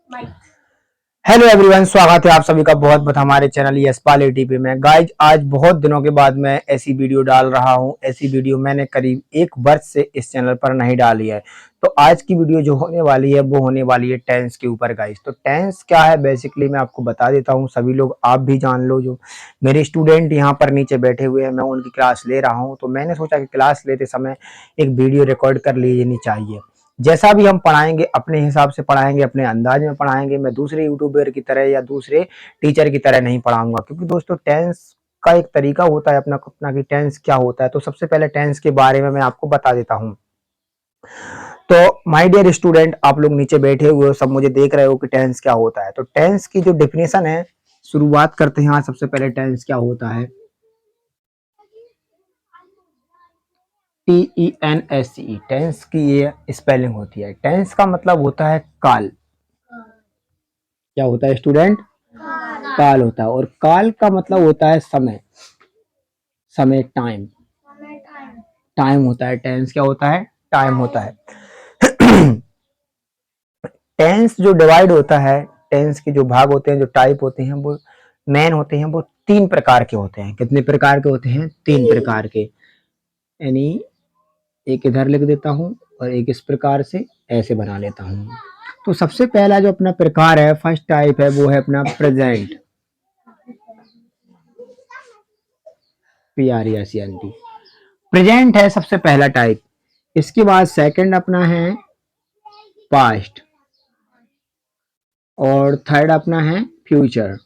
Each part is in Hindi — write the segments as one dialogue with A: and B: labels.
A: हेलो एवरीवन, स्वागत है आप सभी का बहुत बहुत हमारे चैनल यशपाल एटीपी में। गाइज, आज बहुत दिनों के बाद मैं ऐसी वीडियो डाल रहा हूं। ऐसी वीडियो मैंने करीब एक वर्ष से इस चैनल पर नहीं डाली है। तो आज की वीडियो जो होने वाली है वो होने वाली है टेंस के ऊपर। गाइज, तो टेंस क्या है बेसिकली मैं आपको बता देता हूँ। सभी लोग आप भी जान लो। जो मेरे स्टूडेंट यहाँ पर नीचे बैठे हुए हैं, मैं उनकी क्लास ले रहा हूँ, तो मैंने सोचा कि क्लास लेते समय एक वीडियो रिकॉर्ड कर लेनी चाहिए। जैसा भी हम पढ़ाएंगे अपने हिसाब से पढ़ाएंगे, अपने अंदाज में पढ़ाएंगे। मैं दूसरे यूट्यूबर की तरह या दूसरे टीचर की तरह नहीं पढ़ाऊंगा, क्योंकि दोस्तों टेंस का एक तरीका होता है अपना अपना कि टेंस क्या होता है। तो सबसे पहले टेंस के बारे में मैं आपको बता देता हूँ। तो माय डियर स्टूडेंट, आप लोग नीचे बैठे हुए हो, सब मुझे देख रहे हो कि टेंस क्या होता है। तो टेंस की जो डेफिनेशन है, शुरुआत करते हैं। सबसे पहले टेंस क्या होता है। TENSE, टेंस की ये स्पेलिंग होती है। टेंस का मतलब होता है काल। क्या होता है स्टूडेंट? काल होता है। और काल का मतलब होता है समय। समय, टाइम। टाइम होता है। टेंस क्या होता है? टाइम होता है। टेंस जो डिवाइड होता है, टेंस के जो भाग होते हैं, जो टाइप होते हैं, वो मेन होते हैं। वो तीन प्रकार के होते हैं। कितने प्रकार के होते हैं? तीन प्रकार के। यानी एक इधर लिख देता हूं और एक इस प्रकार से ऐसे बना लेता हूं। तो सबसे पहला जो अपना प्रकार है, फर्स्ट टाइप है, वो है अपना प्रेजेंट। PRESENT, प्रेजेंट है सबसे पहला टाइप। इसके बाद सेकंड अपना है पास्ट, और थर्ड अपना है फ्यूचर।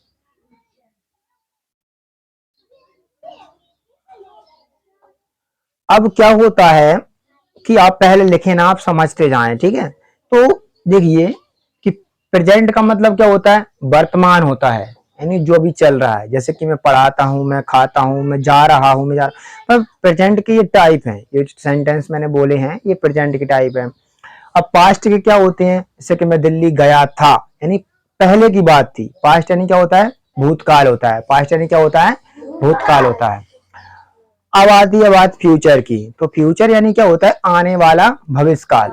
A: अब क्या होता है कि आप पहले लिखें ना, आप समझते जाएं, ठीक है। तो देखिए कि प्रेजेंट का मतलब क्या होता है? वर्तमान होता है, यानी जो भी चल रहा है। जैसे कि मैं पढ़ाता हूं, मैं खाता हूं, मैं जा रहा हूं, मैं जा रहा हूं। प्रेजेंट के ये टाइप हैं, ये सेंटेंस मैंने बोले हैं, ये प्रेजेंट के टाइप है। अब पास्ट के क्या होते हैं? जैसे कि मैं दिल्ली गया था, यानी पहले की बात थी। पास्ट यानी क्या होता है? भूतकाल होता है। पास्ट यानी क्या होता है? भूतकाल होता है। अब आती है बात फ्यूचर की। तो फ्यूचर यानी क्या होता है? आने वाला भविष्य काल।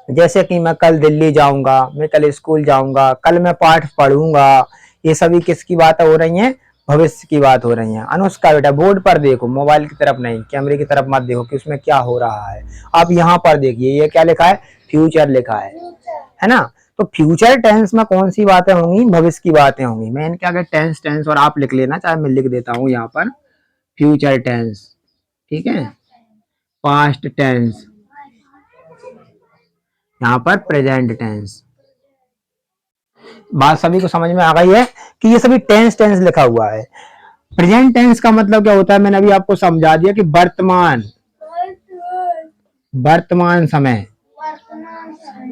A: जैसे कि मैं कल दिल्ली जाऊंगा, मैं कल स्कूल जाऊंगा, कल मैं पाठ पढ़ूंगा। ये सभी किसकी बातें हो रही हैं? भविष्य की बात हो रही है। अनुष्का बेटा बोर्ड पर देखो, मोबाइल की तरफ नहीं, कैमरे की तरफ मत देखो कि उसमें क्या हो रहा है। आप यहाँ पर देखिए, ये क्या लिखा है? फ्यूचर लिखा है ना। तो फ्यूचर टेंस में कौन सी बातें होंगी? भविष्य की बातें होंगी। मैं इनके आगे टेंस टेंस और आप लिख लेना, चाहे मैं लिख देता हूँ यहाँ पर फ्यूचर टेंस, ठीक है। पास्ट टेंस, यहाँ पर प्रेजेंट टेंस। बात सभी को समझ में आ गई है कि ये सभी टेंस टेंस लिखा हुआ है। प्रेजेंट टेंस का मतलब क्या होता है? मैंने अभी आपको समझा दिया कि वर्तमान, वर्तमान समय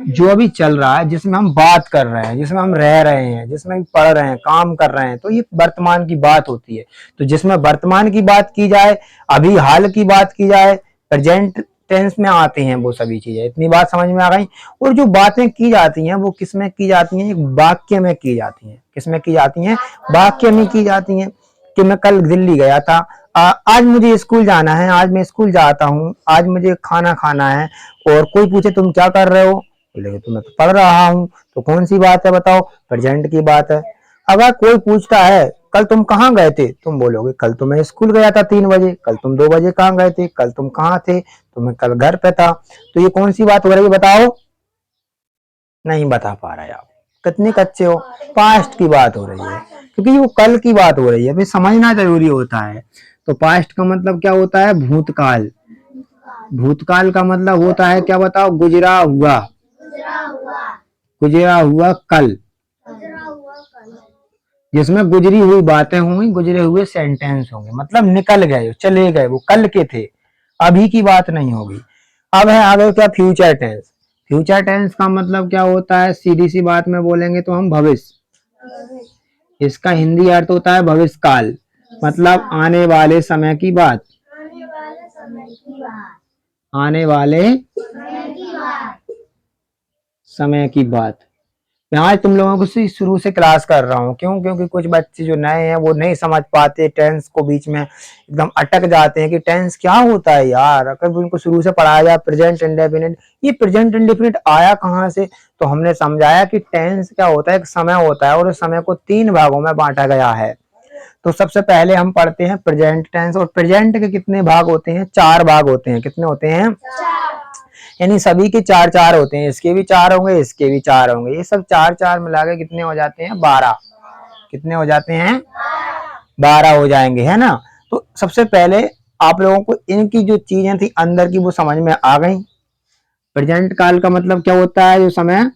A: जो अभी चल रहा है, जिसमें हम बात कर रहे हैं, जिसमें हम रह रहे हैं, जिसमें पढ़ रहे हैं, काम कर रहे हैं, तो ये वर्तमान की बात होती है। तो जिसमें वर्तमान की बात की जाए, अभी हाल की बात की जाए, प्रेजेंट टेंस में आते हैं वो सभी चीजें। इतनी बात समझ में आ गई। और जो बातें की जाती हैं वो किस में की जाती हैं? एक वाक्य में की जाती हैं। किस में की जाती हैं? वाक्य में की जाती हैं। कि मैं कल दिल्ली गया था, आज मुझे स्कूल जाना है, आज मैं स्कूल जाता हूँ, आज मुझे खाना खाना है। और कोई पूछे तुम क्या कर रहे हो, बोले तो मैं तो पढ़ रहा हूँ। तो कौन सी बात है बताओ? प्रेजेंट की बात है। अगर कोई पूछता है कल तुम कहाँ गए थे, तुम बोलोगे कल तो मैं स्कूल गया था 3 बजे। कल तुम 2 बजे कहाँ गए थे? कल तुम कहाँ थे? तो मैं कल घर पे था। तो ये कौन सी बात हो रही है बताओ? नहीं बता पा रहे आप, कितने कच्चे हो। पास्ट की बात हो रही है, क्योंकि वो कल की बात हो रही है, अभी समझना जरूरी होता है। तो पास्ट का मतलब क्या होता है? भूतकाल। भूतकाल का मतलब होता है क्या बताओ? गुजरा हुआ, गुजरा हुआ कल, जिसमें गुजरी हुई बातें होंगी, गुजरे हुए सेंटेंस होंगे। मतलब निकल गए, चले गए, वो कल के थे, अभी की बात नहीं होगी। अब है आगे क्या? Future tense. फ्यूचर टेंस का मतलब क्या होता है? सीधी सी बात में बोलेंगे तो हम भविष्य, इसका हिंदी अर्थ होता है भविष्य काल। मतलब आने वाले समय की बात, आने वाले समय की बात। मैं आज तुम लोगों को शुरू से क्लास कर रहा हूँ, क्यों? क्योंकि कुछ बच्चे जो नए हैं वो नहीं समझ पाते, टेंस को बीच में एकदम अटक जाते हैं कि टेंस क्या होता है यार। अगर उनको शुरू से पढ़ाया जाए प्रेजेंट इंडेफिनिट, ये प्रेजेंट इंडेफिनिट आया कहाँ से, तो हमने समझाया कि टेंस क्या होता है, एक समय होता है और उस समय को 3 भागों में बांटा गया है। तो सबसे पहले हम पढ़ते हैं प्रेजेंट टेंस, और प्रेजेंट के कितने भाग होते हैं? 4 भाग होते हैं। कितने होते हैं? यानी सभी के 4 4 होते हैं, इसके भी 4 होंगे, इसके भी 4 होंगे, ये सब 4 4 मिला के कितने हो जाते हैं? 12। कितने हो जाते हैं? 12 हो जाएंगे, है ना। तो सबसे पहले आप लोगों को इनकी जो चीजें थी अंदर की वो समझ में आ गई। प्रेजेंट काल का मतलब क्या होता है? जो समय,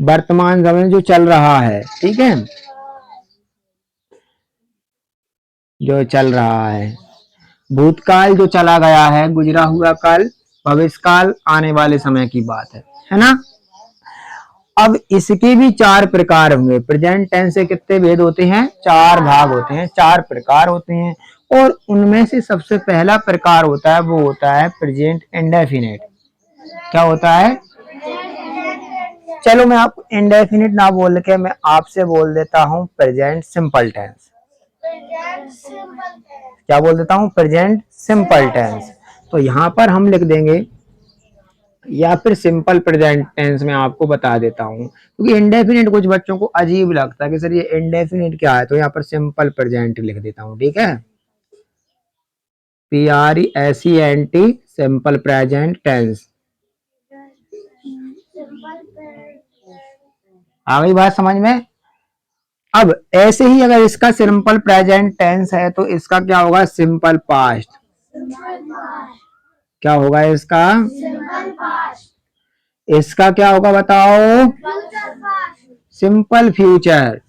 A: वर्तमान समय जो चल रहा है, ठीक है, जो चल रहा है। भूतकाल जो चला गया है, गुजरा हुआ काल, भविष्य काल आने वाले समय की बात है ना। अब इसके भी 4 प्रकार होंगे। प्रेजेंट टेंस से कितने भेद होते हैं? 4 भाग होते हैं, 4 प्रकार होते हैं। और उनमें से सबसे पहला प्रकार होता है वो होता है प्रेजेंट इंडेफिनिट। क्या होता है? चलो मैं आपको इंडेफिनिट ना बोल के मैं आपसे बोल देता हूँ प्रेजेंट सिंपल टेंस। क्या बोल देता हूँ? Present simple tense. तो यहाँ पर हम लिख देंगे, या फिर सिंपल प्रेजेंट टेंस में आपको बता देता हूँ, क्योंकि इंडेफिनिट कुछ बच्चों को अजीब लगता है कि सर ये इंडेफिनिट क्या है, तो यहाँ पर सिंपल प्रेजेंट लिख देता हूँ, ठीक है। PRESENT, simple present tense. आ गई बात समझ में? अब ऐसे ही अगर इसका सिंपल प्रेजेंट टेंस है तो इसका क्या होगा? Simple past. क्या होगा इसका? इसका क्या होगा बताओ? Simple future.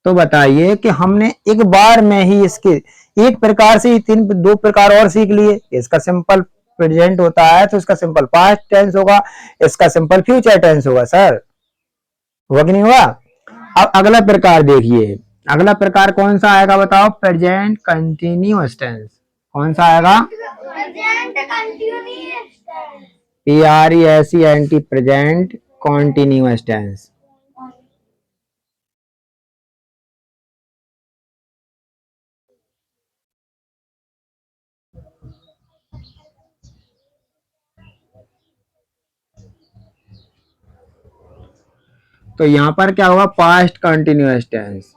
A: तो बताइए कि हमने एक बार में ही इसके एक प्रकार से ही 2 प्रकार और सीख लिए। इसका सिंपल प्रेजेंट होता है तो इसका सिंपल पास्ट टेंस होगा, इसका सिंपल फ्यूचर टेंस होगा। सर हुआ कि नहीं हुआ? अब अगला प्रकार देखिए, अगला प्रकार कौन सा आएगा बताओ? Present continuous tense. कौन सा आएगा? PRESENT, present continuous tense. तो यहाँ पर क्या होगा? Past continuous tense.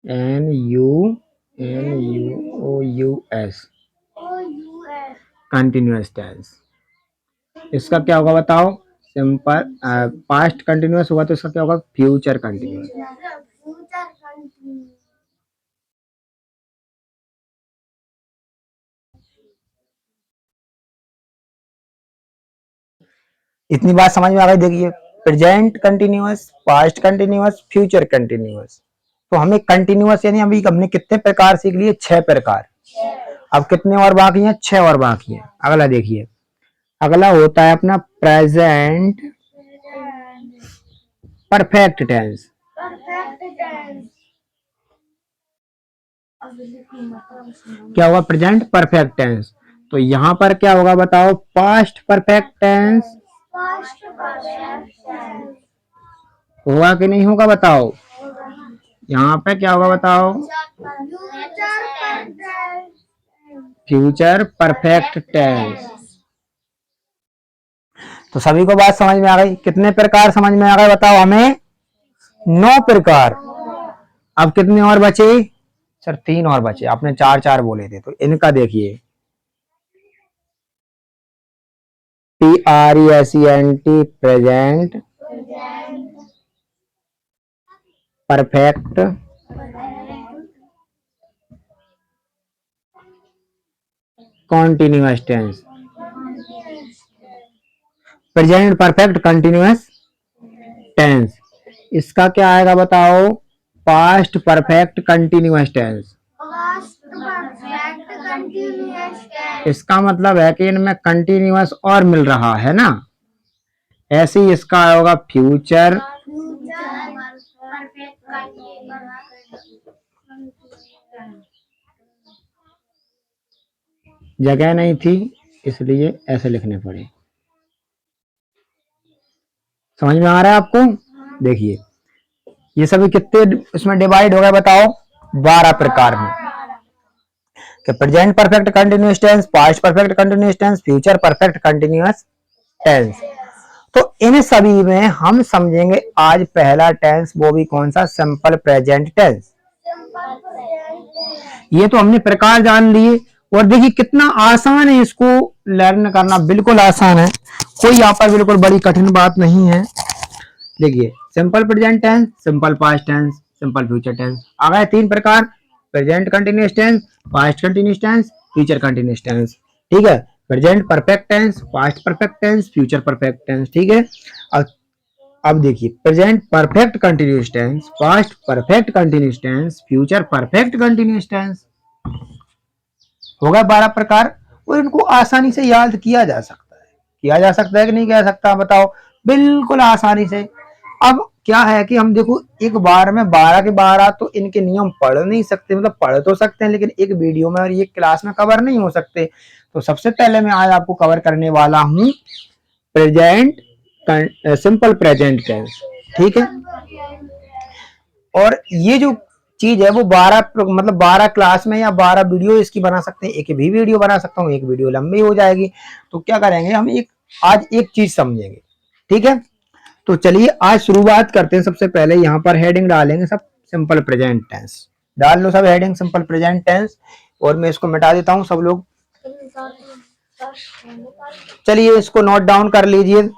A: NUOUS, continuous tense. इसका क्या होगा बताओ? सिंपल पास्ट कंटिन्यूअस होगा तो इसका क्या होगा? Future continuous. इतनी बात समझ में आ गई? देखिए, present continuous, past continuous, future continuous. तो हमें कंटिन्यूअस यानी अभी हमने कितने प्रकार सीख लिए? 6 प्रकार। अब कितने और बाकी हैं? 6 और बाकी हैं। अगला देखिए, अगला होता है अपना प्रेजेंट परफेक्ट टेंस। क्या होगा? Present perfect tense. तो यहाँ पर क्या होगा बताओ? पास्ट परफेक्ट टेंस होगा कि नहीं होगा बताओ? यहाँ पे क्या होगा बताओ? Future perfect tense. तो सभी को बात समझ में आ गई? कितने प्रकार समझ में आ गए बताओ हमें? 9 प्रकार। अब कितने और बचे? सर 3 और बचे, आपने 4 4 बोले थे, तो इनका देखिए, PRESENT, present perfect continuous tense. Present perfect continuous tense. इसका क्या आएगा बताओ? Past perfect continuous tense. इसका मतलब है कि इनमें कंटिन्यूअस और मिल रहा है ना, ऐसे ही इसका होगा फ्यूचर जगह नहीं थी इसलिए ऐसे लिखने पड़े। समझ में आ रहा है आपको? देखिए ये सभी कितने इसमें डिवाइड हो गए बताओ? 12 प्रकार में। Present perfect continuous tense, past perfect continuous tense, future perfect continuous tense. तो इन सभी में हम समझेंगे आज पहला टेंस, वो भी कौन सा? Simple present tense. ये तो हमने प्रकार जान लिए और देखिए कितना आसान है इसको लर्न करना, बिल्कुल आसान है, कोई यहाँ पर बिल्कुल बड़ी कठिन बात नहीं है। देखिए simple present tense, simple past tense, simple future tense. आ गए 3 प्रकार, present continuous tense, past continuous tense, future continuous tense. ठीक है, present perfect tense, past perfect tense, future perfect tense. ठीक है, अब देखिए present perfect continuous tense, past perfect continuous tense, future perfect continuous tense. होगा 12 प्रकार और इनको आसानी से याद किया जा सकता है। किया जा सकता है कि नहीं किया जा सकता? बताओ। बिल्कुल आसानी से। अब क्या है कि हम देखो एक बार में 12 के 12 तो इनके नियम पढ़ नहीं सकते, मतलब पढ़ तो सकते हैं लेकिन एक वीडियो में और एक क्लास में कवर नहीं हो सकते। तो सबसे पहले मैं आज आपको कवर करने वाला हूं प्रेजेंट सिंपल प्रेजेंट टेंस। ठीक है, और ये जो चीज है वो 12 मतलब 12 क्लास में या 12 वीडियो इसकी बना सकते हैं। एक भी वीडियो बना सकता हूँ, एक वीडियो लंबी हो जाएगी। तो क्या करेंगे हम, एक आज एक चीज समझेंगे। ठीक है, तो चलिए आज शुरुआत करते हैं। सबसे पहले यहाँ पर हेडिंग डालेंगे सब सिंपल प्रेजेंट टेंस। डाल लो सब हेडिंग सिंपल प्रेजेंट टेंस और मैं इसको मिटा देता हूँ सब लोग। चलिए इसको नोट डाउन कर लीजिए।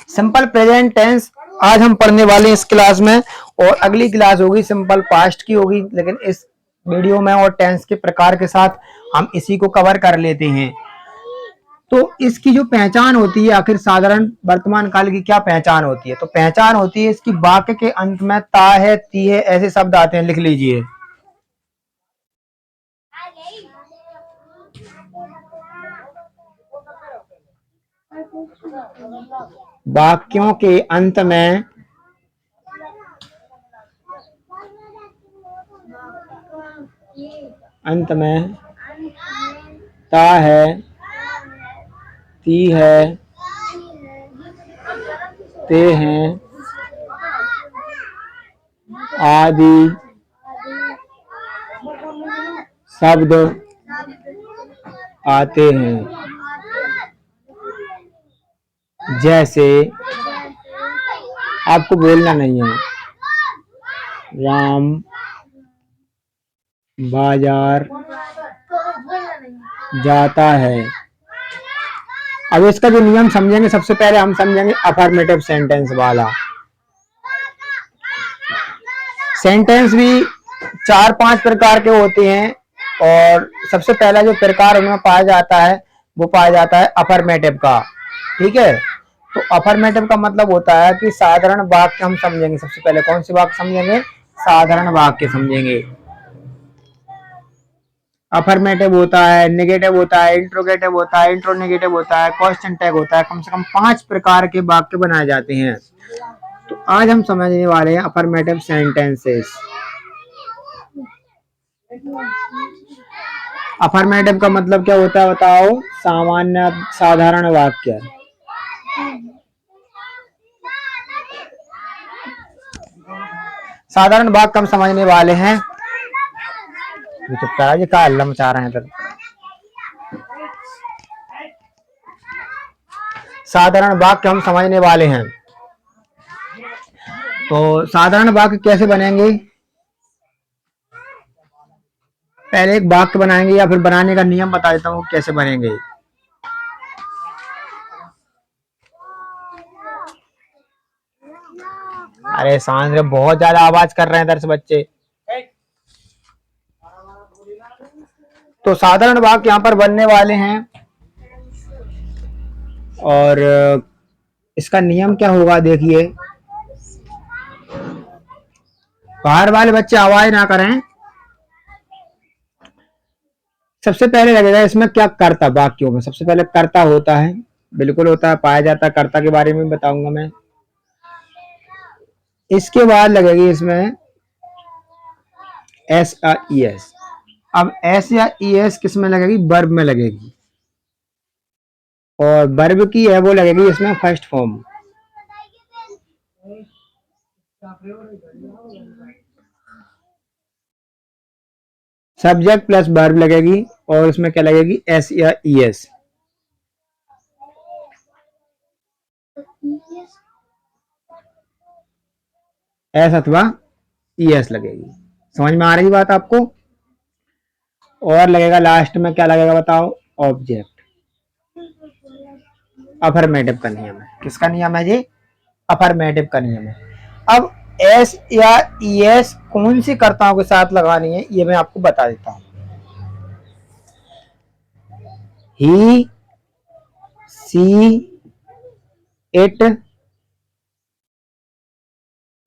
A: सिंपल प्रेजेंट टेंस आज हम पढ़ने वाले हैं इस क्लास में, और अगली क्लास होगी सिंपल पास्ट की होगी, लेकिन इस वीडियो में और टेंस के प्रकार के साथ हम इसी को कवर कर लेते हैं। तो इसकी जो पहचान होती है, आखिर साधारण वर्तमान काल की क्या पहचान होती है? तो पहचान होती है इसकी वाक्य के अंत में ता है, ती है, ऐसे शब्द आते हैं, लिख लीजिए। वाक्यों के अंत में ता है, ती है, ते हैं आदि शब्द आते हैं। जैसे आपको बोलना नहीं है, राम बाजार जाता है। अब इसका जो नियम समझेंगे, सबसे पहले हम समझेंगे अफर्मेटिव सेंटेंस वाला। सेंटेंस भी 4-5 प्रकार के होते हैं और सबसे पहला जो प्रकार उनमें पाया जाता है वो पाया जाता है अफर्मेटिव का। ठीक है, तो अफर्मेटिव का मतलब होता है कि साधारण वाक्य हम समझेंगे। सबसे पहले कौन से वाक्य समझेंगे? साधारण वाक्य समझेंगे। अफर्मेटिव होता है, नेगेटिव होता है, इंट्रोगेटिव होता है, इंट्रोनेगेटिव होता है, क्वेश्चन टैग होता है। कम से कम 5 प्रकार के वाक्य बनाए जाते हैं। तो आज हम समझने वाले हैं अफर्मेटिव सेंटेंसेस। अफर्मेटिव का मतलब क्या होता है बताओ? सामान्य साधारण वाक्य। साधारण वाक्य हम समझने वाले हैं। चुप करा, ये क्या हल्ला मचा रहे हैं इधर। साधारण वाक्य हम समझने वाले हैं। तो साधारण वाक्य कैसे बनेंगे, पहले एक वाक्य बनाएंगे या फिर बनाने का नियम बता देता हूँ कैसे बनेंगे। अरे सांद्र बहुत ज्यादा आवाज कर रहे हैं इधर से बच्चे। तो साधारण वाक्य यहाँ पर बनने वाले हैं और इसका नियम क्या होगा देखिए, बाहर वाले बच्चे आवाज ना करें। सबसे पहले लगेगा इसमें क्या कर्ता, वाक्यों में सबसे पहले कर्ता होता है, बिल्कुल होता है, पाया जाता है, कर्ता के बारे में बताऊंगा मैं। इसके बाद लगेगी इसमें एस या ई एस। अब एस या ई एस किस में लगेगी, वर्ब में लगेगी, और वर्ब की है वो लगेगी इसमें first form. Subject plus verb लगेगी और उसमें क्या लगेगी, एस या ई एस। एस अथवा ई एस लगेगी। समझ में आ रही बात आपको। और लगेगा लास्ट में क्या लगेगा बताओ, ऑब्जेक्ट। अफर्मेटिव का नियम है। किसका नियम है जी, अफर्मेटिव का नियम है। अब एस या ई एस कौन सी कर्ताओं के साथ लगानी है ये मैं आपको बता देता हूं। He, she, it,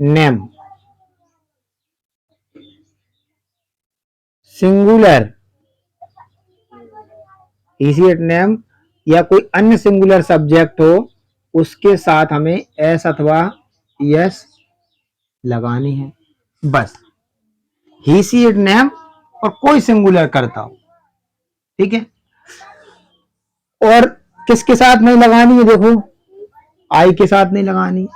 A: name, singular, he, she, it, name या कोई अन्य सिंगुलर सब्जेक्ट हो उसके साथ हमें एस अथवा यस लगानी है, बस। ही, सी, इट, नेम और कोई सिंगुलर करता हो, ठीक है। और किसके साथ नहीं लगानी है, देखो आई के साथ नहीं लगानी,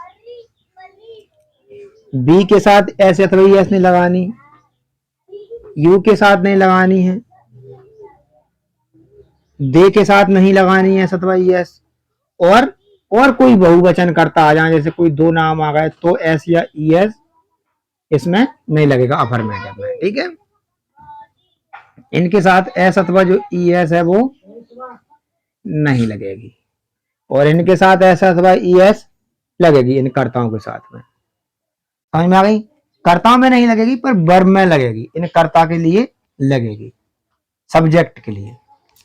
A: बी के साथ एस अथवा एस नहीं लगानी, यू के साथ नहीं लगानी है, दे के साथ नहीं लगानी है एस अथवा एस, और कोई बहुवचन करता आ जाए, जैसे कोई दो नाम आ गए तो एस या ई एस इसमें नहीं लगेगा अफर्मेटिव में, ठीक है। इनके साथ एस अथवा जो ई एस है वो नहीं लगेगी, और इनके साथ एस अथवा ई एस लगेगी इन कर्ताओं के साथ में। समझ में आ गई। कर्ताओं में नहीं लगेगी पर वर्ब में लगेगी, इन कर्ता के लिए लगेगी, सब्जेक्ट के लिए।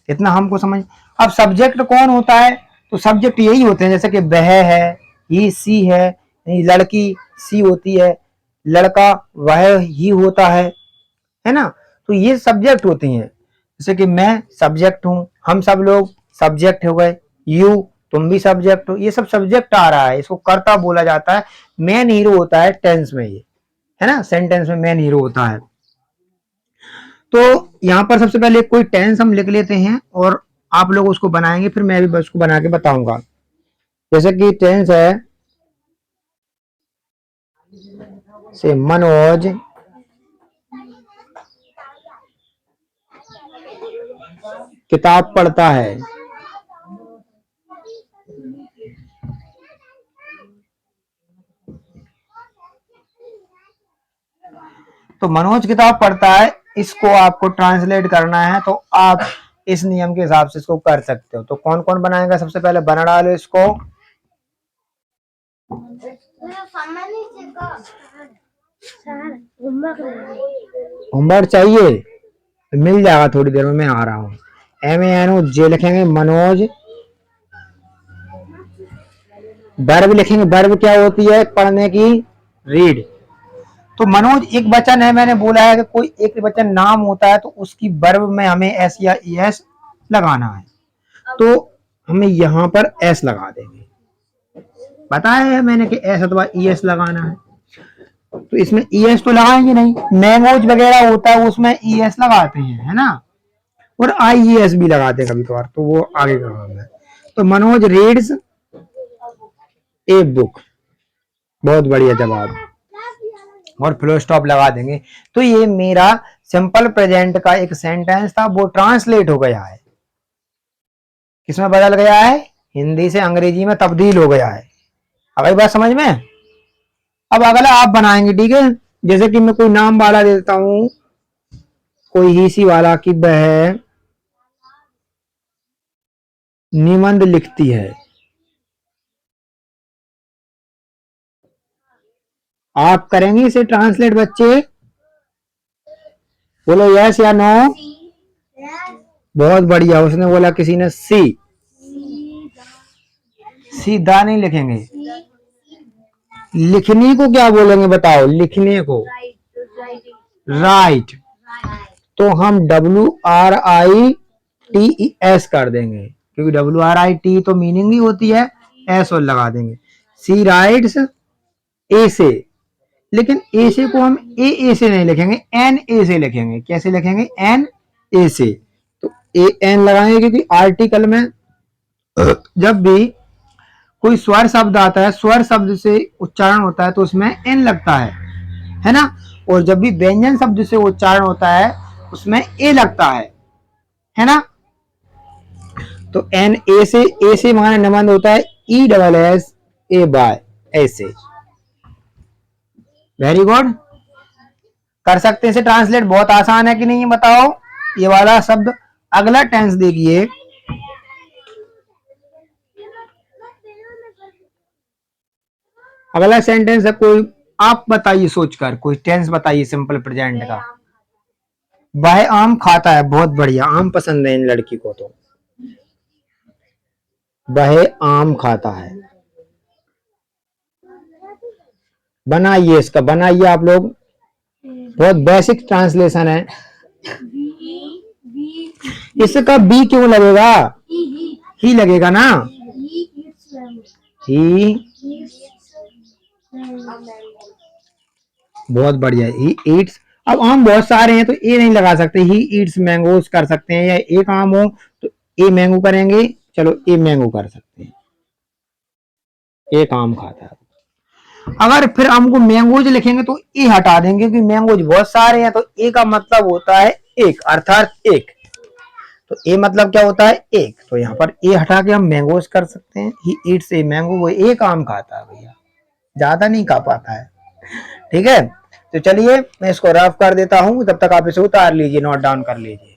A: इतना हमको समझ। अब सब्जेक्ट कौन होता है, तो सब्जेक्ट यही होते हैं, जैसे कि वह है, ही, सी है, लड़की सी होती है, लड़का वह ही होता है ना। तो ये सब्जेक्ट होती हैं। जैसे कि मैं सब्जेक्ट हूं, हम सब लोग सब्जेक्ट हो गए, यू तुम भी सब्जेक्ट हो, ये सब सब्जेक्ट आ रहा है, इसको कर्ता बोला जाता है। मेन हीरो होता है टेंस में, ये है ना, सेंटेंस में मेन हीरो होता है। तो यहां पर सबसे पहले कोई टेंस हम लिख लेते हैं और आप लोग उसको बनाएंगे, फिर मैं भी उसको बना के बताऊंगा। जैसे कि टेंस है से मनोज किताब पढ़ता है, तो मनोज किताब पढ़ता है, इसको आपको ट्रांसलेट करना है तो आप इस नियम के हिसाब से इसको कर सकते हो। तो कौन कौन बनाएगा, सबसे पहले बना डालो इसको। होमवर्क चाहिए, मिल जाएगा थोड़ी देर में, मैं आ रहा हूँ। MANOJ लिखेंगे, मनोज। वर्ब लिखेंगे, वर्ब क्या होती है, पढ़ने की, रीड। तो मनोज एक वचन है, मैंने बोला है कि कोई एक वचन नाम होता है तो उसकी वर्ब में हमें एस या ई एस लगाना है, तो हमें यहां पर एस लगा देंगे। बताया है मैंने कि एस अथवा ई एस लगाना है, तो इसमें ई एस तो लगाएंगे नहीं, मैमोज वगैरह होता है उसमें ई एस लगाते हैं, है ना, और आई एस भी लगाते हैं कभी कभार, तो वो आगे का काम है। तो मनोज रीड्स ए बुक, बहुत बढ़िया जवाब, और फुल स्टॉप लगा देंगे। तो ये मेरा सिंपल प्रेजेंट का एक सेंटेंस था, वो ट्रांसलेट हो गया है, किसमें बदल गया है, हिंदी से अंग्रेजी में तब्दील हो गया है। अब एक बात समझ में। अब अगला आप बनाएंगे, ठीक है। जैसे कि मैं कोई नाम वाला दे देता हूं, कोई ही सी वाला कि वह निबंध लिखती है। आप करेंगे इसे ट्रांसलेट बच्चे? बोलो यस या नो। बहुत बढ़िया, उसने बोला किसी ने सी। सीधा नहीं लिखेंगे, लिखने को क्या बोलेंगे बताओ? लिखने को राइट। तो हम WRITES कर देंगे, क्योंकि WRIT तो मीनिंग ही होती है, एस और लगा देंगे। सी राइट्स ए से, लेकिन ए से को हम ए से नहीं लिखेंगे, एन ए से लिखेंगे। कैसे लिखेंगे? एन ए से। तो ए एन लगाएंगे, क्योंकि आर्टिकल में जब भी कोई स्वर शब्द आता है, स्वर शब्द से उच्चारण होता है तो उसमें एन लगता है ना। और जब भी व्यंजन शब्द से उच्चारण होता है उसमें ए लगता है ना। तो एन ए से माना निबंध होता है ESS ऐसे। Very good. कर सकते हैं इसे ट्रांसलेट, बहुत आसान है कि नहीं, बताओ। ये वाला शब्द अगला टेंस देखिए, अगला सेंटेंस है कोई, आप बताइए सोचकर, कोई टेंस बताइए सिंपल प्रेजेंट का। वह आम खाता है, बहुत बढ़िया, आम पसंद है इन लड़की को। तो वह आम खाता है, बनाइए इसका, बनाइए आप लोग। बहुत बेसिक ट्रांसलेशन है। इसका बी क्यों लगेगा? ही लगेगा ना। ही, बहुत बढ़िया। ही ईट्स, अब आम बहुत सारे हैं तो ए नहीं लगा सकते, ही ईट्स मैंगोज कर सकते हैं, या एक आम हो तो ए मैंगो करेंगे। चलो ए मैंगो कर सकते हैं, एक आम खाता है। अगर फिर हमको मैंगोज लिखेंगे तो ए हटा देंगे, क्योंकि मैंगोज बहुत सारे हैं। तो ए का मतलब होता है एक, अर्थात एक। तो ए मतलब क्या होता है? एक। तो यहाँ पर ए हटा के हम मैंगोज कर सकते हैं। ही ईट्स ए मैंगो, वो एक आम खाता है भैया, ज्यादा नहीं खा पाता है। ठीक है, तो चलिए मैं इसको रफ कर देता हूं, तब तक आप इसे उतार लीजिए, नोट डाउन कर लीजिए।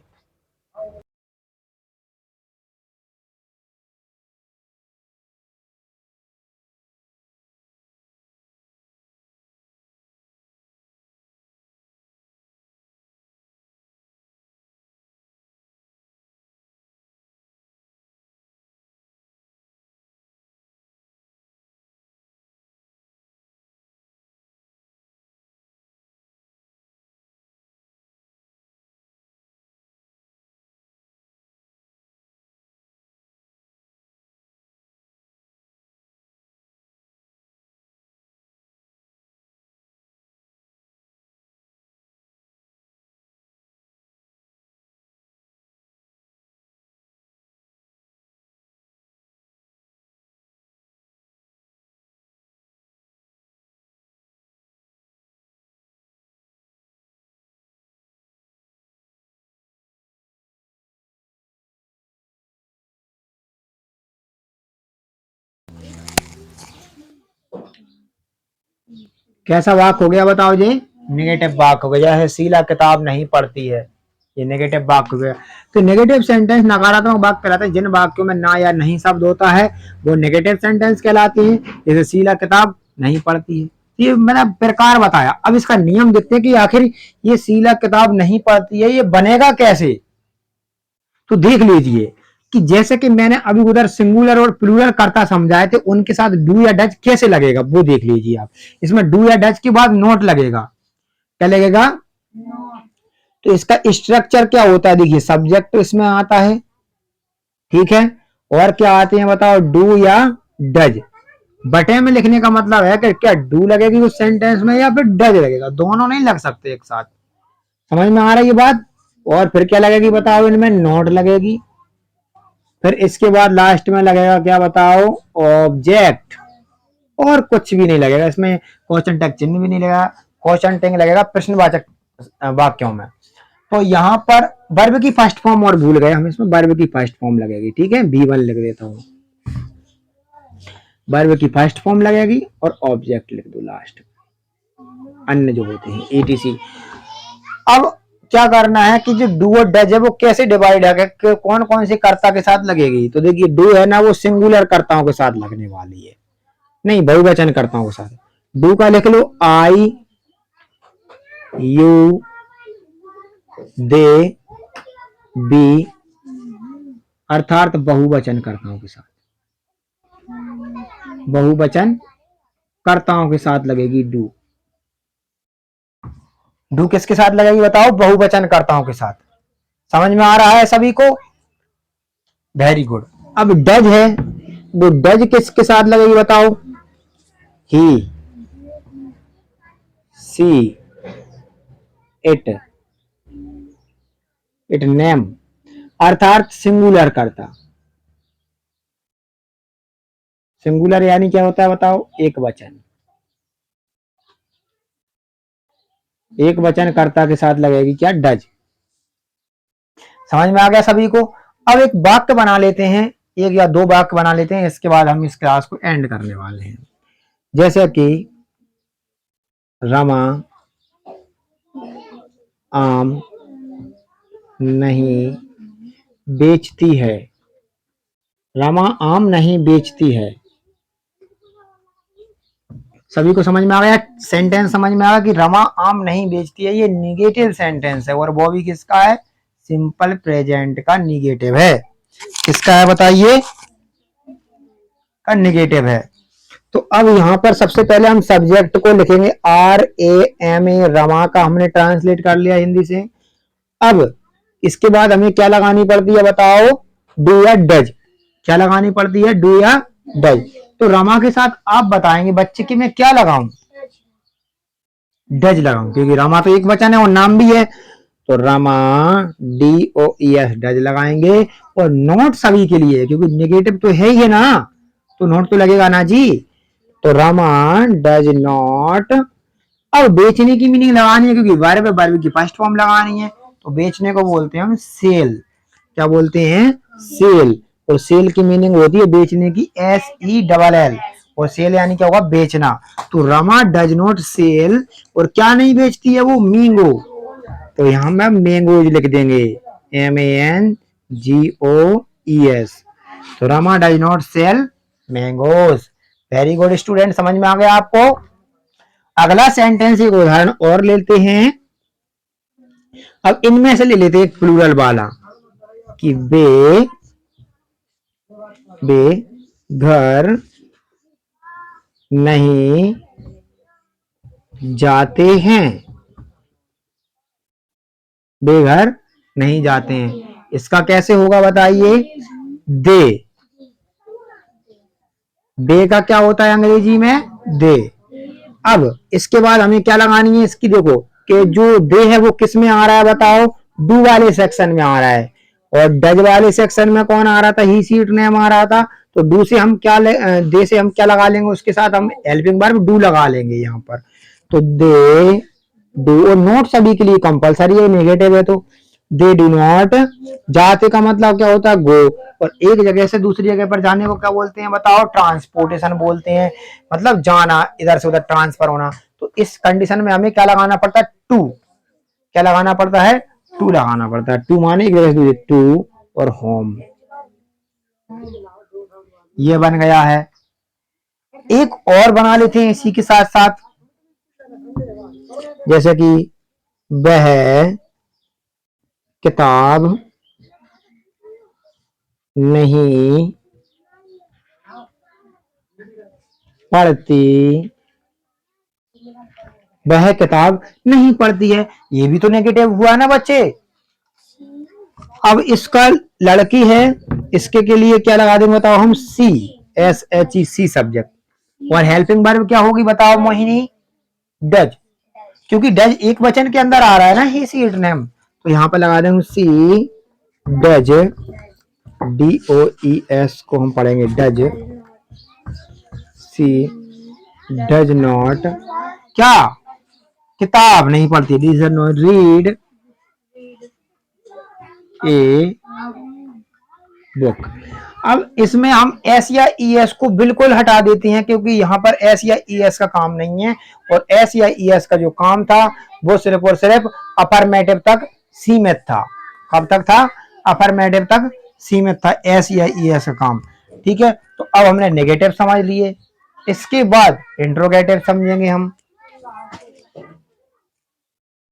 A: कैसा वाक हो गया बताओ जी? नेगेटिव वाक हो गया है। शीला किताब नहीं पढ़ती है, ये नेगेटिव वाक्य हो गया। तो नेगेटिव सेंटेंस नकारात्मक वाक्य कहलाते हैं। जिन वाक्यों में ना या नहीं शब्द होता है वो नेगेटिव सेंटेंस कहलाती है। जैसे शीला किताब नहीं पढ़ती है, ये मैंने प्रकार बताया। अब इसका नियम देखते हैं कि आखिर ये शीला किताब नहीं पढ़ती है, ये बनेगा कैसे। तो देख लीजिए कि जैसे कि मैंने अभी उधर सिंगुलर और प्लूरल कर्ता समझाए थे, उनके साथ डू या डज कैसे लगेगा वो देख लीजिए आप। इसमें डू या डज के बाद नोट लगेगा। क्या लगेगा? तो इसका स्ट्रक्चर क्या होता है? देखिए, सब्जेक्ट इसमें आता है, ठीक है, और क्या आते हैं बताओ? डू या डज। बटे में लिखने का मतलब है कि क्या डू लगेगी उस सेंटेंस में या फिर डज लगेगा, दोनों नहीं लग सकते एक साथ। समझ में आ रही है बात? और फिर क्या लगेगी बताओ? इनमें नोट लगेगी। फिर इसके बाद लास्ट में लगेगा क्या बताओ? ऑब्जेक्ट। और कुछ भी नहीं लगेगा इसमें, क्वेश्चन टैग चिन्ह भी नहीं लगेगा। क्वेश्चन टैग लगेगा प्रश्नवाचक वाक्यों में। तो यहाँ पर वर्ब की फर्स्ट फॉर्म और भूल गए हम, इसमें वर्ब की फर्स्ट फॉर्म लगेगी। ठीक है, B1 लिख देता हूँ। वर्ब की फर्स्ट फॉर्म लगेगी और ऑब्जेक्ट लिख दो लास्ट, अन्य जो होते हैं etc। अब क्या करना है कि जो डू और डज है वो कैसे डिवाइड है, कौन कौन से कर्ता के साथ लगेगी। तो देखिए डू है ना वो सिंगुलर कर्ताओं के साथ लगने वाली है, नहीं बहुवचन कर्ताओं के साथ। डू का लिख लो आई यू दे बी, अर्थात बहुवचन कर्ताओं के साथ, बहुवचन कर्ताओं के साथ लगेगी डू। डू किसके साथ लगेगी बताओ, बहुवचन कर्ताओं के साथ। समझ में आ रहा है सभी को, वेरी गुड। अब डज है, वो डज किसके साथ लगेगी बताओ, ही सी इट इट नेम, अर्थात सिंगुलर कर्ता। सिंगुलर यानी क्या होता है बताओ, एक वचन, एक वचन कर्ता के साथ लगेगी क्या, डज। समझ में आ गया सभी को। अब एक वाक्य बना लेते हैं, एक या दो वाक्य बना लेते हैं, इसके बाद हम इस क्लास को एंड करने वाले हैं। जैसे कि रमा आम नहीं बेचती है, रमा आम नहीं बेचती है। सभी को समझ में आ गया, सेंटेंस समझ में आ गया कि रमा आम नहीं बेचती है, ये निगेटिव सेंटेंस है और वो भी किसका है, सिंपल प्रेजेंट का निगेटिव है। किसका है बताइए, का निगेटिव है। तो अब यहाँ पर सबसे पहले हम सब्जेक्ट को लिखेंगे RAMA, रमा का हमने ट्रांसलेट कर लिया हिंदी से। अब इसके बाद हमें क्या लगानी पड़ती है बताओ, डू या डज, क्या लगानी पड़ती है, डू या डज। तो रमा के साथ आप बताएंगे बच्चे की मैं क्या लगाऊं, डज लगाऊं, क्योंकि रमा तो एक वचन है और नाम भी है। तो रमा DOES डज लगाएंगे, और नोट सभी के लिए क्योंकि नेगेटिव तो है ही ना, तो नोट तो लगेगा ना जी। तो रमा डज नॉट। अब बेचने की मीनिंग लगानी है क्योंकि वर्ब है, वर्ब की फर्स्ट फॉर्म लगानी है। तो बेचने को बोलते हैं हम सेल, क्या बोलते हैं, सेल। और सेल की मीनिंग होती है बेचने की, SELL, और सेल यानी क्या होगा, बेचना। तो रमा डज नॉट सेल, और क्या नहीं बेचती है वो, मैंगो। तो यहां में मैंगोज लिख देंगे, MANGOES। तो Rama does not sell mangoes. Very good student, समझ में आ गया आपको। अगला सेंटेंस एक उदाहरण और लेते हैं। अब इनमें से ले लेते हैं एक प्लूरल वाला, कि वे घर नहीं जाते हैं, वे घर नहीं जाते हैं। इसका कैसे होगा बताइए, दे, दे का क्या होता है अंग्रेजी में, दे। अब इसके बाद हमें क्या लगानी है, इसकी देखो कि जो दे है वो किस में आ रहा है बताओ, डू वाले सेक्शन में आ रहा है, और डज वाले सेक्शन में कौन आ रहा था, ही सी इट नेम आ रहा था। तो डू से हम क्या दे से हम क्या लगा लेंगे, उसके साथ हम हेल्पिंग वर्ब डू लगा लेंगे यहाँ पर। तो दे डू, और नोट सभी के लिए कंपलसरी है, नेगेटिव है। तो दे डू नॉट, जाते का मतलब क्या होता है, गो, और एक जगह से दूसरी जगह पर जाने को क्या बोलते हैं बताओ, ट्रांसपोर्टेशन बोलते हैं, मतलब जाना, इधर से उधर ट्रांसफर होना। तो इस कंडीशन में हमें क्या लगाना पड़ता है, टू, क्या लगाना पड़ता है, टू लगाना पड़ता है। टू माने एक जगह से टू, और होम, ये बन गया है। एक और बना लेते हैं इसी के साथ साथ, जैसे कि वह किताब नहीं पढ़ती, वह किताब नहीं पढ़ती है, ये भी तो नेगेटिव हुआ ना बच्चे। अब इसका लड़की है, इसके के लिए क्या लगा देंगे बताओ हम, SHE सब्जेक्ट, और हेल्पिंग वर्ब क्या होगी बताओ मोहिनी, डज, क्योंकि डज एक वचन के अंदर आ रहा है ना, ही सी इट नेम। तो यहां पर लगा देंगे सी डज, DOES को हम पढ़ेंगे डज, सी डज नॉट क्या, किताब नहीं पढ़ती, does not read a book. अब इसमें हम एस या ई एस को बिल्कुल हटा देते हैं, क्योंकि यहाँ पर एस या ई एस का काम नहीं है, और एस या ई एस का जो काम था वो सिर्फ और सिर्फ अफर्मेटिव तक सीमित था। कब तक था? अफर्मेटिव तक सीमित था एस या ई एस का काम। ठीक है, तो अब हमने नेगेटिव समझ लिए, इसके बाद इंट्रोगेटिव समझेंगे हम।